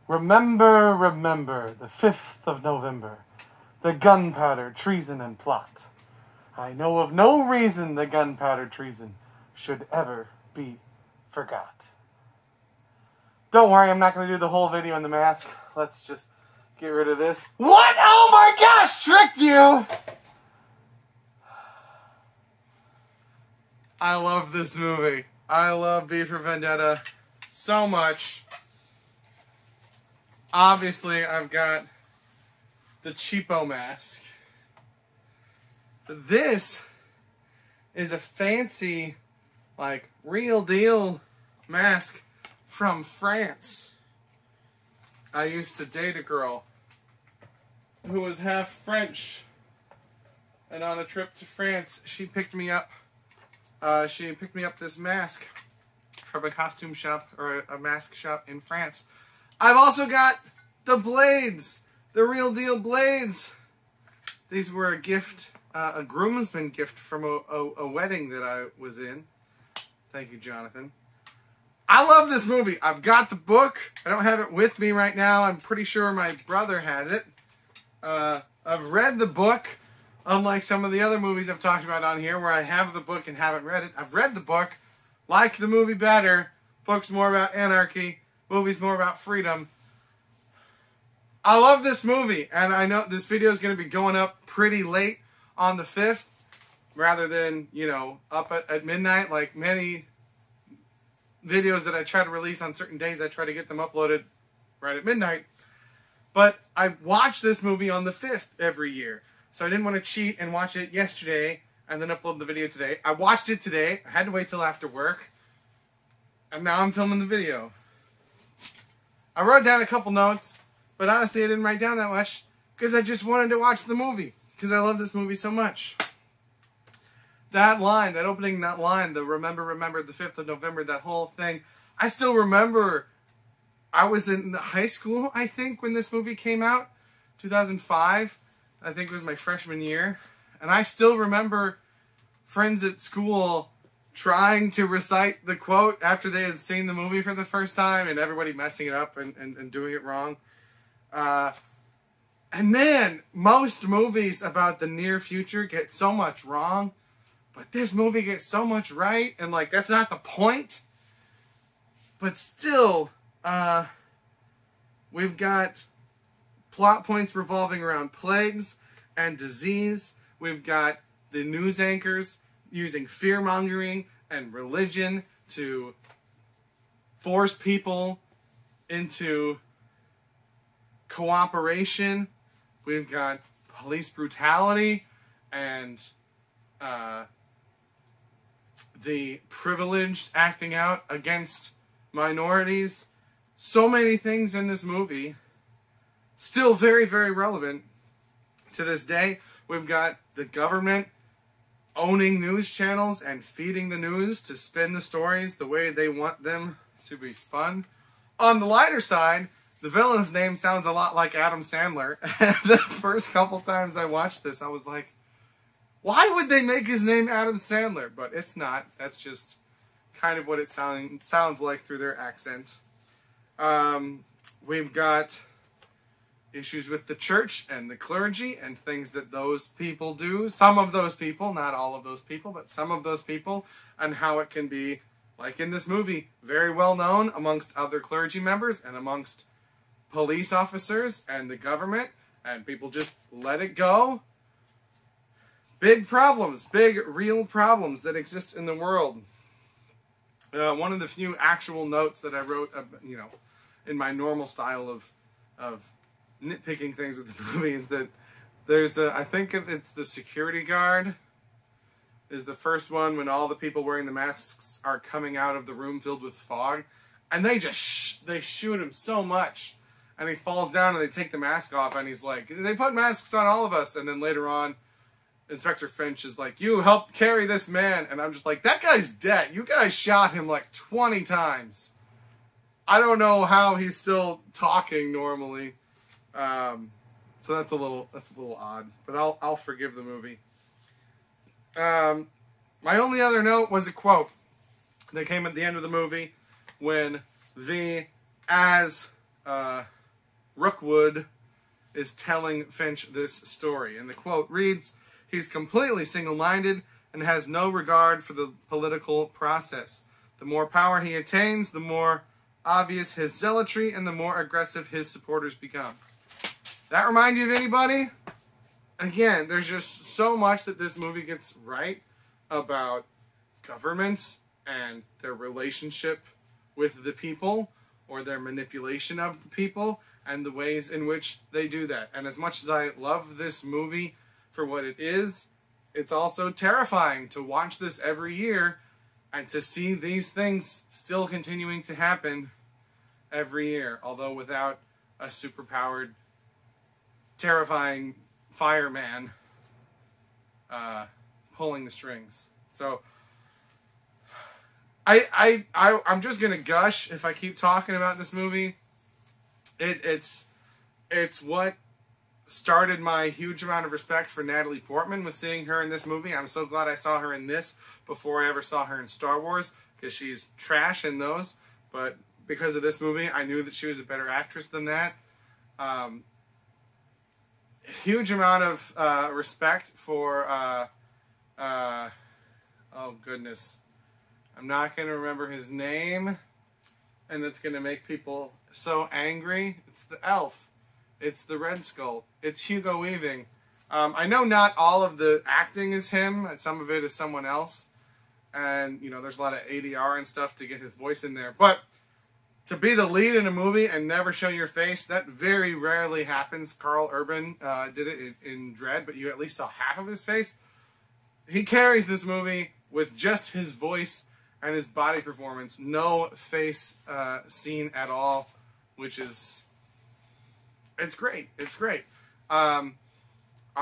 Remember, remember, the 5th of November, the gunpowder treason and plot. I know of no reason the gunpowder treason should ever be forgot. Don't worry, I'm not going to do the whole video in the mask. Let's just get rid of this. What? Oh my gosh, tricked you! I love this movie. I love V for Vendetta so much. Obviously, I've got the cheapo mask. This is a fancy, like, real deal mask from France. I used to date a girl who was half French. And on a trip to France, she picked me up. This mask from a costume shop, or a mask shop in France. I've also got the blades, the real deal blades. These were a gift, a groomsman gift from a wedding that I was in. Thank you, Jonathan. I love this movie. I've got the book. I don't have it with me right now. I'm pretty sure my brother has it. I've read the book, unlike some of the other movies I've talked about on here where I have the book and haven't read it. I've read the book, like the movie better. Book's more about anarchy. Movie's more about freedom. I love this movie, and I know this video is going to be going up pretty late on the 5th, rather than, you know, up at midnight, like many videos that I try to release on certain days. I try to get them uploaded right at midnight. But I watch this movie on the 5th every year, so I didn't want to cheat and watch it yesterday and then upload the video today. I watched it today. I had to wait till after work, and now I'm filming the video. I wrote down a couple notes, but honestly I didn't write down that much because I just wanted to watch the movie because I love this movie so much. That line, that opening line, the remember, remember, the 5th of November, that whole thing. I still remember, I was in high school, I think, when this movie came out. 2005, I think it was my freshman year. And I still remember friends at school trying to recite the quote after they had seen the movie for the first time, and everybody messing it up and doing it wrong. And man, most movies about the near future get so much wrong, but this movie gets so much right, and like, that's not the point. But still, we've got plot points revolving around plagues and disease. We've got the news anchors using fear-mongering and religion to force people into cooperation. We've got police brutality and the privileged acting out against minorities. So many things in this movie still very, very relevant to this day. We've got the government owning news channels and feeding the news to spin the stories the way they want them to be spun. On the lighter side, the villain's name sounds a lot like Adam Sandler. The first couple times I watched this, I was like, why would they make his name Adam Sandler? But it's not. That's just kind of what it sounds like through their accent. We've got issues with the church and the clergy and things that those people do. Some of those people, not all of those people, but some of those people, and how it can be, like in this movie, very well known amongst other clergy members and amongst police officers and the government, and people just let it go. Big problems, big real problems that exist in the world. One of the few actual notes that I wrote, you know, in my normal style of nitpicking things with the movie is that there's I think it's the security guard is the first one when all the people wearing the masks are coming out of the room filled with fog, and they just they shoot him so much, and he falls down and they take the mask off, and he's like, they put masks on all of us, and then later on Inspector Finch is like, you helped carry this man, and I'm just like, that guy's dead. You guys shot him like 20 times. I don't know how he's still talking normally. So that's a little odd, but I'll forgive the movie. My only other note was a quote that came at the end of the movie when V, as Rookwood is telling Finch this story. And the quote reads, "He's completely single-minded and has no regard for the political process. The more power he attains, the more obvious his zealotry and the more aggressive his supporters become." That remind you of anybody? Again, there's just so much that this movie gets right about governments and their relationship with the people, or their manipulation of the people, and the ways in which they do that. And as much as I love this movie for what it is, it's also terrifying to watch this every year and to see these things still continuing to happen every year, although without a superpowered, terrifying fireman pulling the strings. So I'm just gonna gush if I keep talking about this movie. It's what started my huge amount of respect for Natalie Portman, was seeing her in this movie. I'm so glad I saw her in this before I ever saw her in Star Wars, because she's trash in those. But because of this movie, I knew that she was a better actress than that. Huge amount of respect for, oh goodness, I'm not going to remember his name, and it's going to make people so angry. It's the elf. It's the Red Skull. It's Hugo Weaving. I know not all of the acting is him. Some of it is someone else. And, you know, there's a lot of ADR and stuff to get his voice in there. But to be the lead in a movie and never show your face, that very rarely happens. Carl Urban did it in Dredd, but you at least saw half of his face. He carries this movie with just his voice and his body performance. No face scene at all, which is... It's great. It's great. I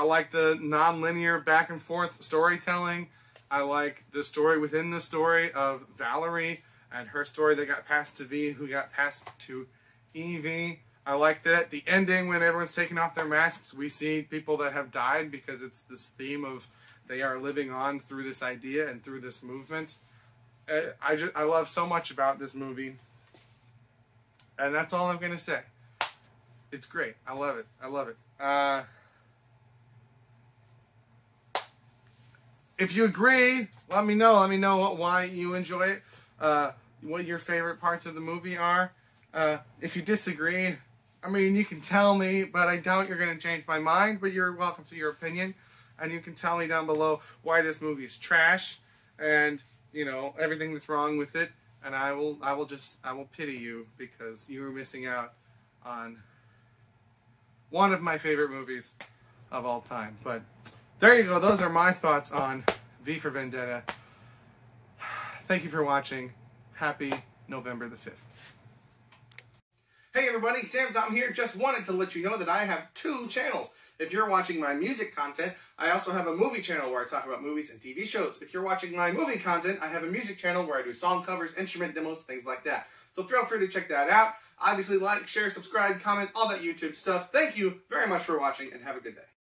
like the non-linear back and forth storytelling. I like the story within the story of Valerie and her story that got passed to V, who got passed to Evie. I like that at the ending, when everyone's taking off their masks, we see people that have died, because it's this theme of they are living on through this idea and through this movement. I love so much about this movie. And that's all I'm going to say. It's great. I love it. I love it. If you agree, let me know. Let me know why you enjoy it. What your favorite parts of the movie are. If you disagree, I mean, you can tell me, but I doubt you're going to change my mind. But you're welcome to your opinion. And you can tell me down below why this movie is trash. And, you know, everything that's wrong with it. And I will pity you, because you were missing out on one of my favorite movies of all time. But there you go. Those are my thoughts on V for Vendetta. Thank you for watching. Happy November the 5th. Hey everybody, Sam Tom here. Just wanted to let you know that I have 2 channels. If you're watching my music content, I also have a movie channel where I talk about movies and TV shows. If you're watching my movie content, I have a music channel where I do song covers, instrument demos, things like that. So feel free to check that out. Obviously, like, share, subscribe, comment, all that YouTube stuff. Thank you very much for watching, and have a good day.